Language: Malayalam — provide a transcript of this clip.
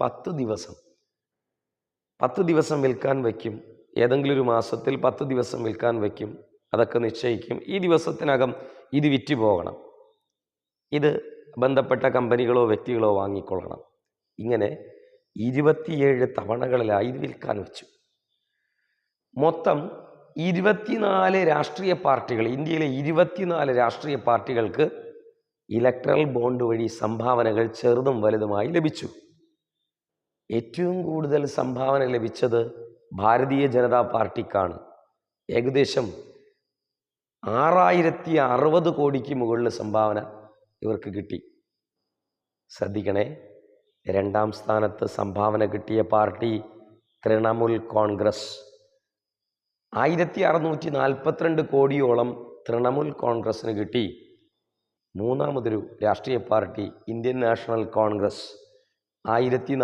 10 ദിവസം വിൽക്കാൻ വയ്ക്കും. ഏതെങ്കിലും ഒരു മാസത്തിൽ 10 ദിവസം വിൽക്കാൻ വയ്ക്കും. അതൊക്കെ നിശ്ചയിക്കും. ഈ ദിവസത്തിനകം ഇത് വിറ്റ് പോകണം. ഇത് ബന്ധപ്പെട്ട കമ്പനികളോ വ്യക്തികളോ വാങ്ങിക്കൊള്ളണം. ഇങ്ങനെ 27 തവണകളിലായി ഇത് വിൽക്കാൻ വെച്ചു. മൊത്തം 24 രാഷ്ട്രീയ പാർട്ടികൾ, ഇന്ത്യയിലെ 24 രാഷ്ട്രീയ പാർട്ടികൾക്ക് ഇലക്ട്രൽ ബോണ്ട് വഴി സംഭാവനകൾ ചെറുതും വലുതുമായി ലഭിച്ചു. ഏറ്റവും കൂടുതൽ സംഭാവന ലഭിച്ചത് ഭാരതീയ ജനതാ പാർട്ടിക്കാണ്. ഏകദേശം 6060 കോടിക്ക് മുകളിൽ സംഭാവന ഇവർക്ക് കിട്ടി. ശ്രദ്ധിക്കണേ, രണ്ടാം സ്ഥാനത്ത് സംഭാവന കിട്ടിയ പാർട്ടി തൃണമൂൽ കോൺഗ്രസ്. 1642 കോടിയോളം തൃണമൂൽ കോൺഗ്രസ്സിന് കിട്ടി. മൂന്നാമതൊരു രാഷ്ട്രീയ പാർട്ടി ഇന്ത്യൻ നാഷണൽ കോൺഗ്രസ്